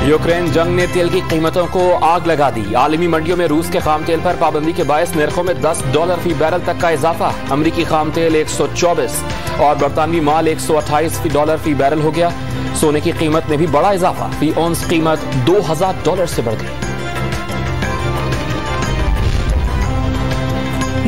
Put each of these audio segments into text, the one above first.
Ukraine जंग ने तेल की कीमतों को आग लगा दी। आलमी मंडियों में रूस के खाम तेल पर पाबंदी के बायस नरखों में $10 फी बैरल तक का इजाफा। अमरीकी खाम तेल 124 और बरतानवी माल $128 फी बैरल हो गया। सोने की कीमत में भी बड़ा इजाफा, फी औंस कीमत $2000 से बढ़ गई।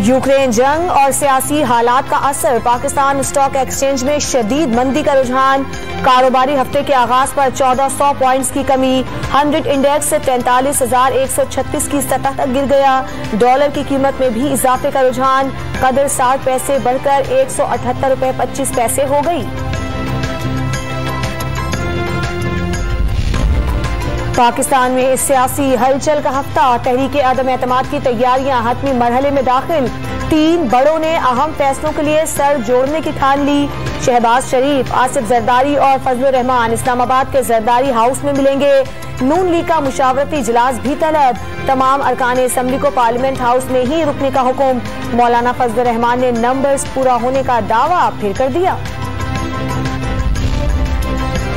यूक्रेन जंग और सियासी हालात का असर, पाकिस्तान स्टॉक एक्सचेंज में शदीद मंदी का रुझान। कारोबारी हफ्ते के आगाज पर 1400 पॉइंट्स की कमी। 100 इंडेक्स से 43,136 की सतह तक गिर गया। डॉलर की कीमत में भी इजाफे का रुझान, कदर 60 पैसे बढ़कर $178.25 हो गई। पाकिस्तान में सियासी हलचल का हफ्ता, तहरीक अदम एतमाद की तैयारियां हतमी मरहले में दाखिल। 3 बड़ों ने अहम फैसलों के लिए सर जोड़ने की ठान ली। शहबाज शरीफ, आसिफ जरदारी और फजल रहमान इस्लामाबाद के जरदारी हाउस में मिलेंगे। नून लीग का मुशावरती इजलास भी तलब। तमाम अरकान असम्बली को पार्लियामेंट हाउस में ही रुकने का हुक्म। मौलाना फजल रहमान ने नंबर्स पूरा होने का दावा फिर कर दिया।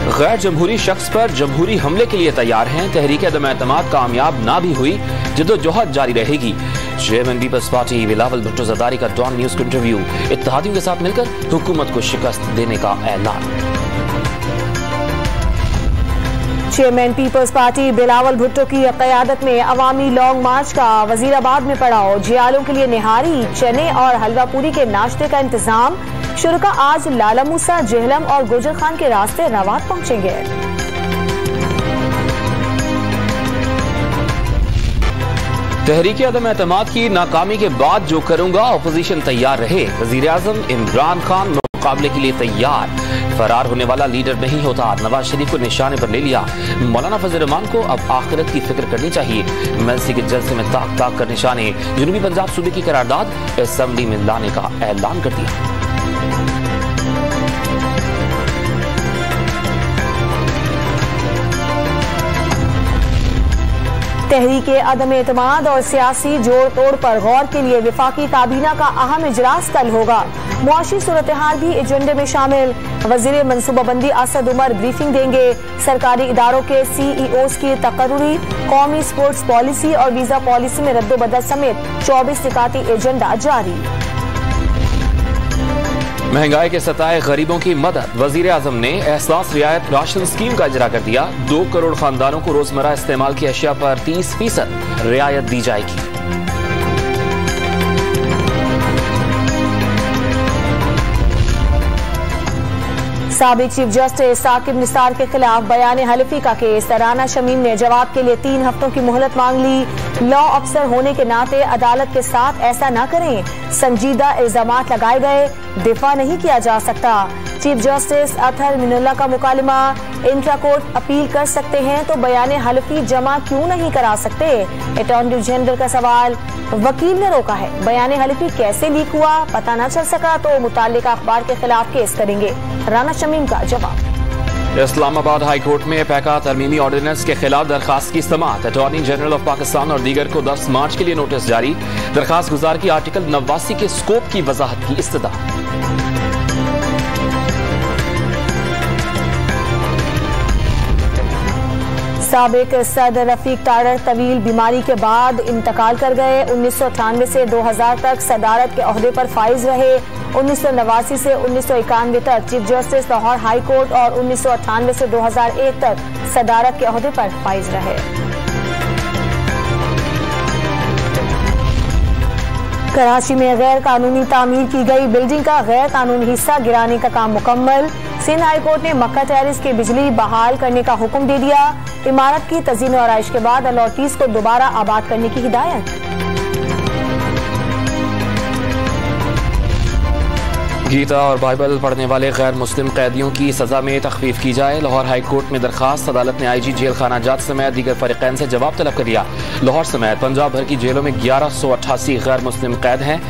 गैर जमहूरी शख्स पर जमहूरी हमले के लिए तैयार हैं। तहरीक अदम एतमाद कामयाब ना भी हुई, जद्दोजहद जारी रहेगी। चेयरमैन पीपल्स पार्टी बिलावल भुट्टो जरदारी का डॉन न्यूज को इंटरव्यू। इत्तेहादियों के साथ मिलकर हुकूमत को शिकस्त देने का ऐलान। चेयरमैन पीपल्स पार्टी बिलावल भुट्टो की क़यादत में अवामी लॉन्ग मार्च का वजीराबाद में पड़ाव। जियालों के लिए निहारी, चने और हलवा पूरी के नाश्ते का इंतजाम। शुरका आज लाला मूसा, जेहलम और गुजर खान के रास्ते रवात पहुंचेंगे। तहरीक अदम एतमाद की नाकामी के बाद जो करूंगा, अपोजिशन तैयार रहे। वजीर आजम इमरान खान मुकाबले के लिए तैयार। फरार होने वाला लीडर नहीं होता, नवाज शरीफ को निशाने पर ले लिया। मौलाना फजल रहमान को अब आखिरत की फिक्र करनी चाहिए। एमएलसी के जलसे में ताक ताक कर निशाने। जनूबी पंजाब सूबे की करारदाद असेंबली में लाने का ऐलान कर दिया। तहरीक अदम एतमाद और सियासी जोड़ तोड़ पर गौर के लिए विफाकी काबीना का अहम इजलास कल होगा। मुआशी सूरत हाल भी एजेंडे में शामिल। वजीर मनसूबाबंदी असद उमर ब्रीफिंग देंगे। सरकारी इदारों के CEOs की तकर्रुरी, कौमी स्पोर्ट्स पॉलिसी और वीजा पॉलिसी में रद्दोबदल समेत 24 निकाती एजेंडा जारी। महंगाई के सताए गरीबों की मदद, वजीर आजम ने एहसास रियायत राशन स्कीम का इजरा कर दिया। 2 करोड़ खानदानों को रोजमर्रा इस्तेमाल की अशिया पर 30% रियायत दी जाएगी। साबिक चीफ जस्टिस साकिब निसार के खिलाफ बयान हलफी का केस। राना शमीम ने जवाब के लिए 3 हफ्तों की मोहलत मांग ली। लॉ अफसर होने के नाते अदालत के साथ ऐसा न करें। संजीदा इल्जामात लगाए गए, दिफा नहीं किया जा सकता। चीफ जस्टिस अतहर मिनुल्लाह का मुकालमा, इंट्रा कोर्ट अपील कर सकते हैं तो बयान हलफी जमा क्यों नहीं करा सकते। अटॉर्नी जनरल का सवाल, वकील ने रोका है। बयान हलफी कैसे लीक हुआ, पता न चल सका तो मुताल्लिका अखबार के खिलाफ केस करेंगे। राना शमीम का जवाब। इस्लामाबाद हाई कोर्ट में पैका तरमीमी ऑर्डिनेंस के खिलाफ दरखास्त की समाअत। अटॉर्नी जनरल ऑफ पाकिस्तान और दीगर को 10 मार्च के लिए नोटिस जारी। दरखास्त गुजार की आर्टिकल 89 के स्कोप की वजाहत की इस्तदा। साबिक सदर रफीक टाडर तवील बीमारी के बाद इंतकाल कर गए। 1998 से 2000 तक सदारत के ओहदे पर फाइज रहे। 1989 से 1991 तक chief justice Lahore high court और 1998 से 2001 तक सदारत के ओहदे पर फाइज रहे। कराची में गैर कानूनी तामीर की गई बिल्डिंग का गैर कानूनी हिस्सा गिराने का काम मुकम्मल। सिंध हाई कोर्ट ने मक्का टेरिस की बिजली बहाल करने का हुक्म दे दिया। इमारत की तज़ीन और आराइश के बाद अलॉटीज को दोबारा आबाद करने की हिदायत। गीता और बाइबल पढ़ने वाले गैर मुस्लिम कैदियों की सजा में तखफीफ की जाए। लाहौर हाई कोर्ट में दरखास्त। अदालत ने IG जेल खाना जात समेत दीगर फरीकैन से जवाब तलब कर लिया। लाहौर समेत पंजाब भर की जेलों में 1188 गैर मुस्लिम कैद हैं।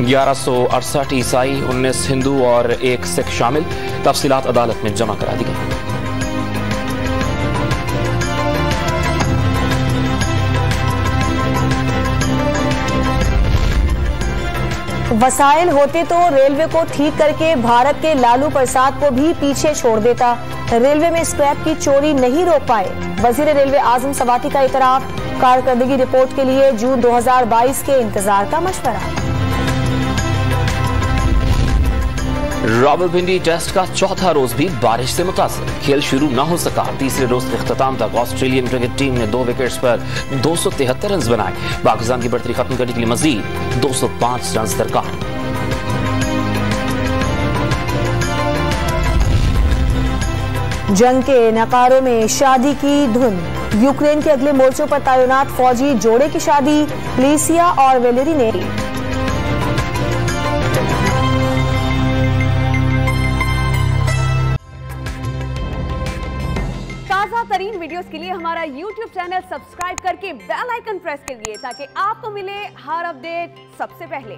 1168 ईसाई, 19 हिंदू और 1 सिख शामिल। तफसीलात अदालत में जमा करा दी गई। वसाइल होते तो रेलवे को ठीक करके भारत के लालू प्रसाद को भी पीछे छोड़ देता। रेलवे में स्क्रैप की चोरी नहीं रोक पाए। वजीर रेलवे आजम सवाती का इतराफ। कारकर्दगी रिपोर्ट के लिए जून 2022 के इंतजार का मशवरा। रावलपिंडी टेस्ट का चौथा रोज भी बारिश से मुतासर, खेल शुरू न हो सका। तीसरे रोज के इख्तिताम तक ऑस्ट्रेलियन क्रिकेट टीम ने 2 विकेट्स पर 273 रन बनाए। पाकिस्तान की बढ़तरी खत्म करने के लिए मजीद 205 रन दरकार। जंग के नकारों में शादी की धुन। यूक्रेन के अगले मोर्चों पर तैनात फौजी जोड़े की शादी लीसिया और वेलेरी ने। ताज़ा तरीन वीडियोस के लिए हमारा YouTube चैनल सब्सक्राइब करके बेल आइकन प्रेस करिए ताकि आपको मिले हर अपडेट सबसे पहले।